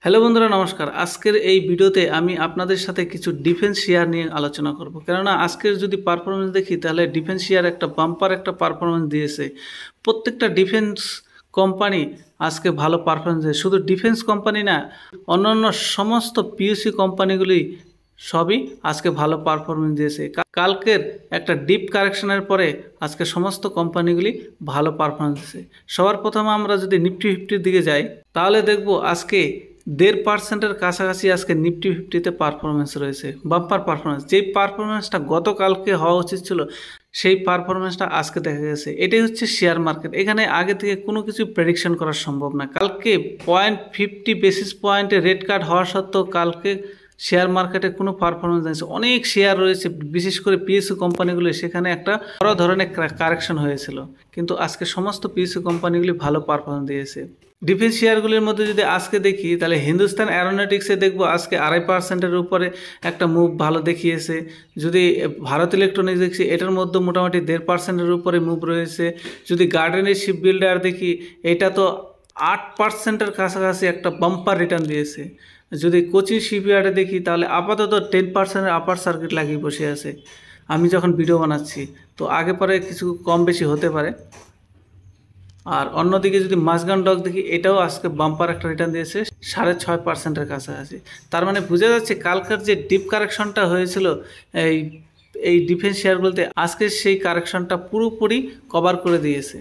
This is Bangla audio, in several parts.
হ্যালো বন্ধুরা, নমস্কার। আজকের এই ভিডিওতে আমি আপনাদের সাথে কিছু ডিফেন্স শেয়ার নিয়ে আলোচনা করব। কেননা আজকের যদি পারফরমেন্স দেখি তাহলে ডিফেন্স শেয়ার একটা বাম্পার একটা পারফরমেন্স দিয়েছে। প্রত্যেকটা ডিফেন্স কোম্পানি আজকে ভালো পারফরমেন্স দিয়েছে। শুধু ডিফেন্স কোম্পানি না, অন্যান্য সমস্ত পিইউসি কোম্পানিগুলি সবই আজকে ভালো পারফরমেন্স দিয়েছে। কালকের একটা ডিপ কারেকশনের পরে আজকে সমস্ত কোম্পানিগুলি ভালো পারফরমেন্স দিয়েছে। সবার প্রথমে আমরা যদি নিফটি ফিফটির দিকে যাই তাহলে দেখব আজকে 1.5%-এর কাছাকাছি আজকে নিফটি ফিফটিতে পারফরমেন্স রয়েছে, বাম্পার পারফরমেন্স। যেই পারফরমেন্সটা গতকালকে হওয়া উচিত ছিল সেই পারফরমেন্সটা আজকে দেখা গেছে। এটাই হচ্ছে শেয়ার মার্কেট। এখানে আগে থেকে কোনো কিছু প্রেডিকশন করা সম্ভব না। কালকে 0.50 বেসিস পয়েন্টে রেড কার্ড হওয়া সত্ত্বেও কালকে শেয়ার মার্কেটে কোনো পারফরমেন্স নেই। অনেক শেয়ার রয়েছে, বিশেষ করে পিএসইউ কোম্পানিগুলি, সেখানে একটা বড় ধরনের কারেকশন হয়েছিল, কিন্তু আজকে সমস্ত পিএসইউ কোম্পানিগুলি ভালো পারফরমেন্স দিয়েছে। ডিফেন্স শেয়ারগুলির মধ্যে যদি আজকে দেখি তাহলে হিন্দুস্তান অ্যারোনটিক্সে দেখবো আজকে 2.5%-এর উপরে একটা মুভ ভালো দেখিয়েছে। যদি ভারত ইলেকট্রনিক্স দেখছি এটার মধ্যে মোটামুটি 1.5%-এর উপরে মুভ রয়েছে। যদি গার্ডেনের শিপ বিল্ডার দেখি এটা তো 8%-এর কাছাকাছি একটা বাম্পার রিটার্ন দিয়েছে। যদি কোচিন শিপইয়ার্ডে দেখি তাহলে আপাতত 10%-এর আপার সার্কিট লাগিয়ে বসে আছে আমি যখন ভিডিও বানাচ্ছি, তো আগে পরে কিছু কম বেশি হতে পারে। আর অন্যদিকে যদি মাঝগান ডক দেখি এটাও আজকে বাম্পার একটা রিটার্ন দিয়েছে 6.5%-এর কাছাকাছি। তার মানে বোঝা যাচ্ছে কালকার যে ডিপ কারেকশনটা হয়েছিল এই এই ডিফেন্স শেয়ারগুলোতে আজকে সেই কারেকশনটা পুরোপুরি কভার করে দিয়েছে।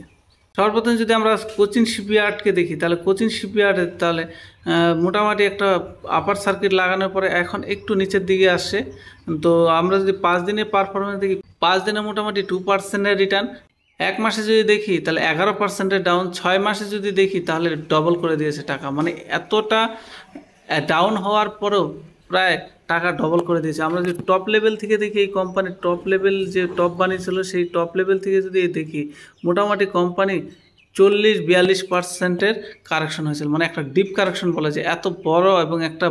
সর্বপ্রথম যদি আমরা কোচিন শিপইয়ার্ডকে দেখি তাহলে কোচিন শিপইয়ার্ডে তাহলে মোটামুটি একটা আপার সার্কিট লাগানোর পরে এখন একটু নিচের দিকে আসছে। তো আমরা যদি 5 দিনের পারফরমেন্স দেখি 5 দিনে মোটামুটি 2%-এর রিটার্ন। এক মাসে যদি দেখি তাহলে 11%-এর ডাউন। 6 মাসে যদি দেখি তাহলে ডবল করে দিয়েছে টাকা। মানে এতটা ডাউন হওয়ার পরেও প্রায় টাকা ডবল করে দিয়েছে। আমরা যদি টপ লেভেল থেকে দেখি এই কোম্পানির টপ লেভেল যে টপ বানিয়েছিল সেই টপ লেভেল থেকে যদি দেখি মোটামুটি কোম্পানি 40-42%-এর কারেকশন হয়েছিল। মানে একটা ডিপ কারেকশন বলা যায়। এত বড় এবং একটা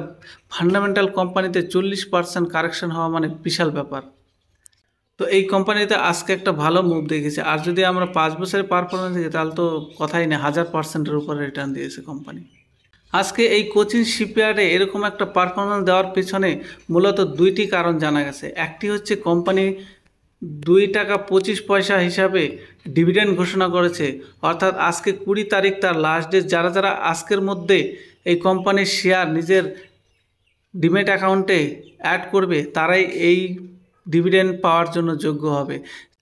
ফান্ডামেন্টাল কোম্পানিতে 40% কারেকশন হওয়া মানে বিশাল ব্যাপার। তো এই কোম্পানিতে আজকে একটা ভালো মুভ দেখেছে। আর যদি আমরা 5 বছরের পারফরমেন্স দেখি তাহলে তো কথাই নেই, 1000%-এর উপরে রিটার্ন দিয়েছে কোম্পানি। আজকে এই কোচিন শিপইয়ার্ডে এরকম একটা পারফরমেন্স দেওয়ার পেছনে মূলত দুইটি কারণ জানা গেছে। একটি হচ্ছে কোম্পানি 2 টাকা 25 পয়সা হিসাবে ডিভিডেন্ড ঘোষণা করেছে, অর্থাৎ আজকে 20 তারিখ তার লাস্ট ডেট। যারা যারা আজকের মধ্যে এই কোম্পানির শেয়ার নিজের ডিমেট অ্যাকাউন্টে অ্যাড করবে তারাই এই ডিভিডেন্ড পাওয়ার জন্য যোগ্য হবে।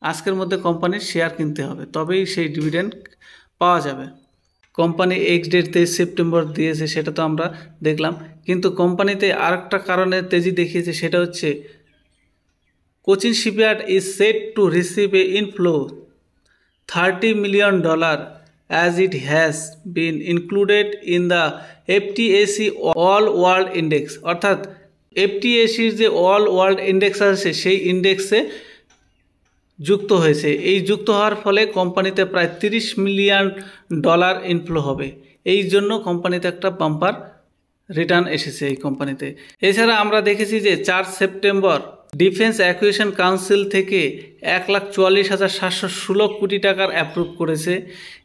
আজকের মধ্যে কোম্পানির শেয়ার কিনতে হবে, তবেই সেই ডিভিডেন্ড পাওয়া যাবে। কোম্পানি এক্স ডেট 23 সেপ্টেম্বর দিয়েছে, সেটা তো আমরা দেখলাম। কিন্তু কোম্পানিতে আরেকটা কারণে তেজি দেখিয়েছে, সেটা হচ্ছে Cochin shipyard is set to receive a inflow $30 million as it has been included in the FTSE All World Index। অর্থাৎ এফটিএসির যে অল ওয়ার্ল্ড ইন্ডেক্স আছে সেই ইন্ডেক্সে যুক্ত হয়েছে। এই যুক্ত হওয়ার ফলে কোম্পানিতে প্রায় $30 মিলিয়ন ইনফ্লো হবে। এই জন্য কোম্পানিতে একটা বাম্পার রিটার্ন এসেছে এই কোম্পানিতে। এছাড়া আমরা দেখেছি যে 4 সেপ্টেম্বর ডিফেন্স অ্যাকুইজিশন কাউন্সিল থেকে 1,44,716 কোটি টাকার অ্যাপ্রুভ করেছে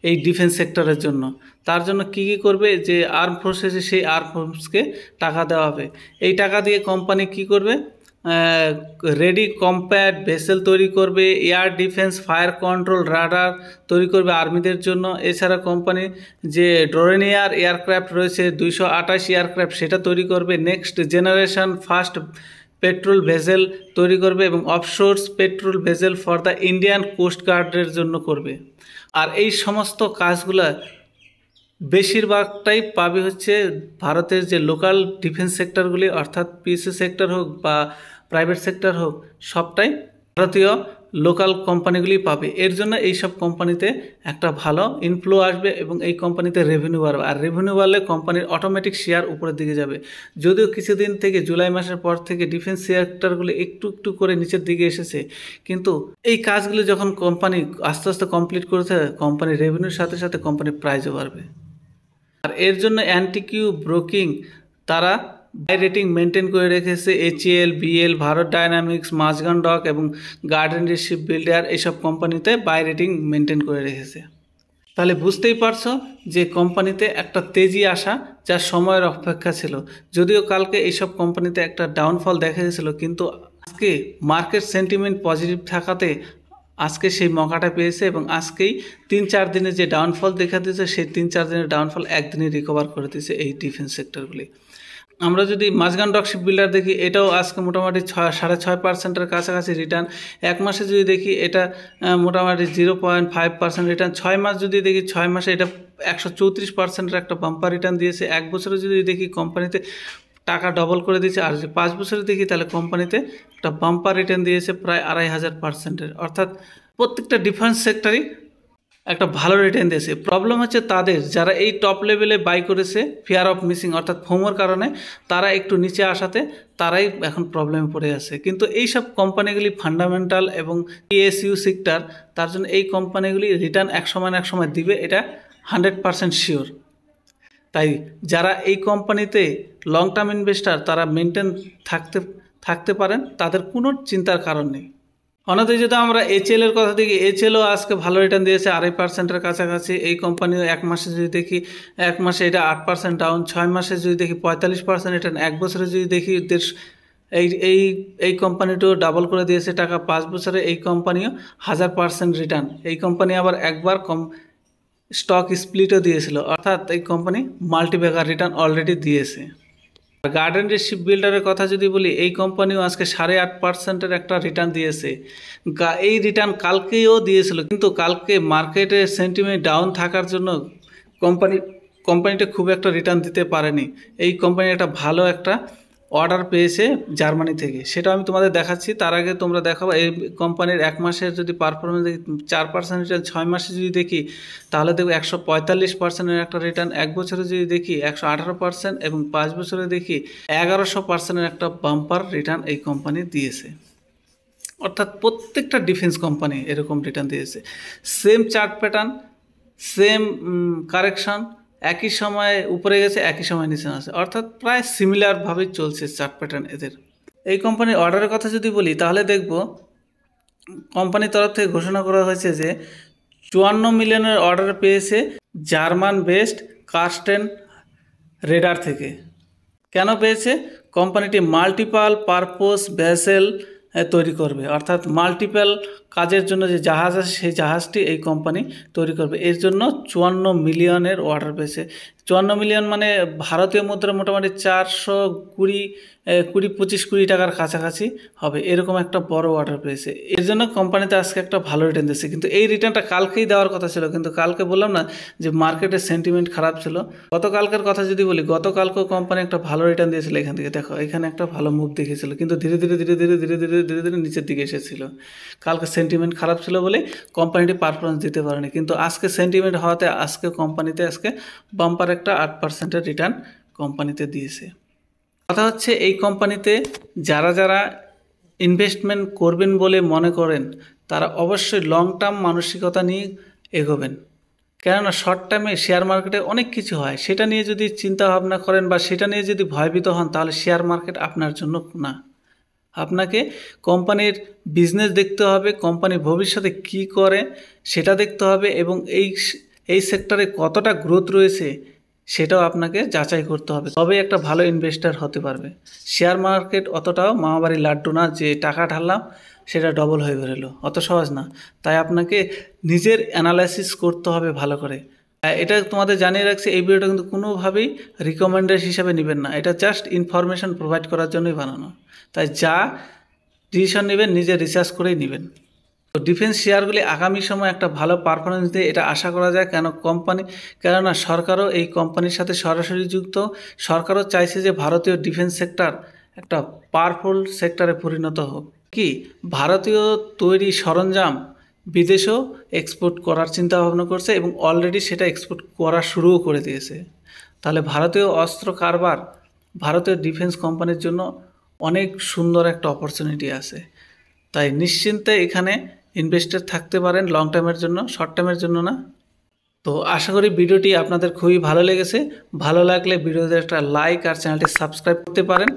এই ডিফেন্স সেক্টরের জন্য। তার জন্য কি কি করবে, যে আর্ম ফোর্সেসে সেই আর্ম ফোর্সকে টাকা দেওয়া হবে। এই টাকা দিয়ে কোম্পানি কি করবে, রেডি কম্প্যাট ভেসেল তৈরি করবে, air defence fire control radar তৈরি করবে আর্মিদের জন্য। এছাড়া কোম্পানি যে ডোরেনিয়ার এয়ারক্রাফট রয়েছে 228 এয়ারক্রাফট সেটা তৈরি করবে। Next generation first patrol vessel তৈরি করবে এবং offshores patrol vessel for the Indian coast গার্ডের জন্য করবে। আর এই সমস্ত কাজগুলো বেশিরভাগটাই পাবে হচ্ছে ভারতের যে লোকাল ডিফেন্স সেক্টরগুলি, অর্থাৎ পিএসইউ সেক্টর হোক বা প্রাইভেট সেক্টর হোক, সবটাই ভারতীয় লোকাল কোম্পানিগুলি পাবে। এর জন্য এই সব কোম্পানিতে একটা ভালো ইনফ্লো আসবে এবং এই কোম্পানিতে রেভিনিউ বাড়বে। আর রেভিনিউ বাড়লে কোম্পানির অটোমেটিক শেয়ার উপরের দিকে যাবে। যদিও কিছুদিন থেকে জুলাই মাসের পর থেকে ডিফেন্স সেক্টরগুলি একটু একটু করে নিচের দিকে এসেছে, কিন্তু এই কাজগুলি যখন কোম্পানি আস্তে আস্তে কমপ্লিট করেছে কোম্পানির রেভিনিউর সাথে সাথে কোম্পানির প্রাইসও বাড়বে। আর এর জন্য অ্যান্টিকিউ ব্রোকিং তারা বাই রেটিং মেনটেন করে রেখেছে। HAL, BL, Bharat Dynamics, Mazagon Dock এবং গার্ডেন শিপ বিল্ডার এইসব কোম্পানিতে বাই রেটিং মেনটেন করে রেখেছে। তাহলে বুঝতেই পারছো যে কোম্পানিতে একটা তেজি আসা যা সময়ের অপেক্ষা ছিল। যদিও কালকে এইসব কোম্পানিতে একটা ডাউনফল দেখা গেছিলো, কিন্তু আজকে মার্কেট সেন্টিমেন্ট পজিটিভ থাকাতে আজকে সেই মকাটা পেয়েছে এবং আজকেই 3-4 দিনে যে ডাউনফল দেখা দিয়েছে সেই 3-4 দিনের ডাউনফল একদিনে রিকভার করে দিয়েছে এই ডিফেন্স সেক্টরগুলি। আমরা যদি মাঝগান ডকশিপ বিল্ডার দেখি, এটাও আজকে মোটামুটি 6.5%-এর কাছাকাছি রিটার্ন। এক মাসে যদি দেখি এটা মোটামুটি 0.5% রিটার্ন। 6 মাস যদি দেখি, 6 মাসে এটা 134%-এর একটা বাম্পার রিটার্ন দিয়েছে। এক বছরে যদি দেখি কোম্পানিতে টাকা ডবল করে দিয়েছে। আর যদি 5 বছরে দেখি তাহলে কোম্পানিতে একটা বাম্পার রিটার্ন দিয়েছে প্রায় 2500%-এর। অর্থাৎ প্রত্যেকটা ডিফেন্স সেক্টরই একটা ভালো রিটার্ন দিয়েছে। প্রবলেম হচ্ছে তাদের যারা এই টপ লেভেলে বাই করেছে ফিয়ার অফ মিসিং অর্থাৎ ফোমোর কারণে, তারা একটু নিচে আসাতে তারাই এখন প্রবলেমে পড়ে আছে। কিন্তু এইসব কোম্পানিগুলি ফান্ডামেন্টাল এবং পিএসইউ সেক্টর, তার জন্য এই কোম্পানিগুলি রিটার্ন এক সময় দিবে, এটা 100% শিওর। তাই যারা এই কোম্পানিতে লং টার্ম ইনভেস্টার তারা মেনটেন থাকতে পারেন, তাদের কোনো চিন্তার কারণ নেই। অন্যদিকে যদি আমরা এইচএল এর কথা দেখি, এইচএলও আজকে ভালো রিটার্ন দিয়েছে 2.5%-এর কাছাকাছি। এই কোম্পানিও এক মাসে যদি দেখি, এক মাসে এটা 8% ডাউন, 6 মাসে যদি দেখি 45% রিটার্ন, এক বছরে যদি দেখি এই কোম্পানিটাও ডাবল করে দিয়েছে টাকা। 5 বছরে এই কোম্পানিও 1000% রিটার্ন। এই কোম্পানি আবার একবার স্টক স্প্লিটও দিয়েছিল, অর্থাৎ এই কোম্পানি মাল্টিব্যাগার রিটার্ন অলরেডি দিয়েছে। গার্ডেন শিপ বিল্ডারের কথা যদি বলি, এই কোম্পানিও আজকে 8.5%-এর একটা রিটার্ন দিয়েছে। এই রিটার্ন কালকেও দিয়েছিল, কিন্তু কালকে মার্কেটের সেন্টিমেন্ট ডাউন থাকার জন্য কোম্পানিটা খুব একটা রিটার্ন দিতে পারেনি। এই কোম্পানি একটা ভালো একটা অর্ডার পেয়েছে জার্মানি থেকে, সেটা আমি তোমাদের দেখাচ্ছি। তার আগে তোমরা দেখাবো এই কোম্পানির এক মাসের যদি পারফরমেন্স দেখি 4% রিটার্ন, 6 মাসে যদি দেখি তাহলে দেখব 145%-এর একটা রিটার্ন, এক বছরে যদি দেখি 118% এবং 5 বছরে দেখি 1100%-এর একটা বাম্পার রিটার্ন এই কোম্পানি দিয়েছে। অর্থাৎ প্রত্যেকটা ডিফেন্স কোম্পানি এরকম রিটার্ন দিয়েছে। Same chart pattern, same correction, একই সময় উপরে গেছে একই সময় নিচে আসে, অর্থাৎ প্রায় সিমিলারভাবেই চলছে চার্ট প্যাটার্ন এদের। এই কোম্পানির অর্ডারের কথা যদি বলি তাহলে দেখব কোম্পানির তরফ থেকে ঘোষণা করা হয়েছে যে 54 মিলিয়নের অর্ডার পেয়েছে জার্মান বেসড কার্স্টেন রেডার থেকে। কেন পেয়েছে? কোম্পানিটি মাল্টিপাল পারপোজ ভেসেল তৈরি করবে, অর্থাৎ মাল্টিপল কাজের জন্য যে জাহাজ আছে সেই জাহাজটি এই কোম্পানি তৈরি করবে। এর জন্য 54 মিলিয়নের অর্ডার পেয়েছে। 54 মিলিয়ন মানে ভারতীয় মুদ্রা মোটামুটি 420-25 কোটি টাকার কাছাকাছি হবে, এরকম একটা বড় অর্ডার পেয়েছে। এর জন্য কোম্পানিতে আজকে একটা ভালো রিটার্ন দিয়েছে। কিন্তু এই রিটার্নটা কালকেই দেওয়ার কথা ছিল, কিন্তু কালকে বললাম না যে মার্কেটের সেন্টিমেন্ট খারাপ ছিল। গতকালকের কথা যদি বলি, গতকালকেও কোম্পানি একটা ভালো রিটার্ন দিয়েছিল। এখান থেকে দেখো, এখানে একটা ভালো মুভ দেখেছিল, কিন্তু ধীরে ধীরে নিচের দিকে এসেছিল। কালকে সেন্টিমেন্ট খারাপ ছিল বলে কোম্পানিটি পারফরমেন্স দিতে পারেনি, কিন্তু আজকে সেন্টিমেন্ট হওয়াতে আজকে কোম্পানিতে বাম্পার একটা 8%-এর রিটার্ন কোম্পানিতে দিয়েছে। কথা হচ্ছে এই কোম্পানিতে যারা ইনভেস্টমেন্ট করবেন বলে মনে করেন তারা অবশ্যই লং টার্ম মানসিকতা নিয়ে এগোবেন। কেননা শর্ট টার্মে শেয়ার মার্কেটে অনেক কিছু হয়, সেটা নিয়ে যদি চিন্তা ভাবনা করেন বা সেটা নিয়ে যদি ভয়ভীত হন তাহলে শেয়ার মার্কেট আপনার জন্য না। আপনাকে কোম্পানির বিজনেস দেখতে হবে, কোম্পানি ভবিষ্যতে কি করে সেটা দেখতে হবে, এবং এই সেক্টরে কতটা গ্রোথ রয়েছে সেটাও আপনাকে যাচাই করতে হবে, তবেই একটা ভালো ইনভেস্টার হতে পারবে। শেয়ার মার্কেট অতটাও মামাবাড়ির লাড্ডু না যে টাকা ঢাললাম সেটা ডবল হয়ে বেরোলো, অত সহজ না। তাই আপনাকে নিজের অ্যানালাইসিস করতে হবে ভালো করে। এটা তোমাদের জানিয়ে রাখছি, এই ভিডিওটা কিন্তু কোনোভাবেই রিকমেন্ডেড হিসাবে নেবেন না, এটা জাস্ট ইনফরমেশন প্রোভাইড করার জন্যই বানানো। তাই যা ডিসিশন নেবেন নিজে রিসার্চ করেই নেবেন। তো ডিফেন্স শেয়ারগুলি আগামী সময় একটা ভালো পারফরমেন্স দিয়ে এটা আশা করা যায়। কেননা সরকারও এই কোম্পানির সাথে সরাসরি যুক্ত। সরকারও চাইছে যে ভারতীয় ডিফেন্স সেক্টর একটা পাওয়ারফুল সেক্টরে পরিণত হোক। কি ভারতীয় তৈরি সরঞ্জাম বিদেশেও এক্সপোর্ট করার চিন্তা ভাবনা করছে এবং অলরেডি সেটা এক্সপোর্ট করা শুরুও করে দিয়েছে। তাহলে ভারতীয় অস্ত্র কারবার ভারতীয় ডিফেন্স কোম্পানির জন্য অনেক সুন্দর একটা অপরচুনিটি আছে। তাই নিশ্চিন্তে এখানে ইনভেস্টেড থাকতে পারেন লং টার্মের জন্য, শর্ট টার্মের জন্য না। তো আশা করি ভিডিওটি আপনাদের খুবই ভালো লেগেছে। ভালো লাগলে ভিডিওতে একটা লাইক আর চ্যানেলটি সাবস্ক্রাইব করতে পারেন।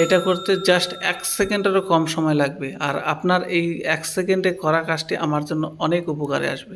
এটা করতে জাস্ট 1 সেকেন্ডেরও কম সময় লাগবে, আর আপনার এই 1 সেকেন্ডে করা কাজটি আমার জন্য অনেক উপকারে আসবে।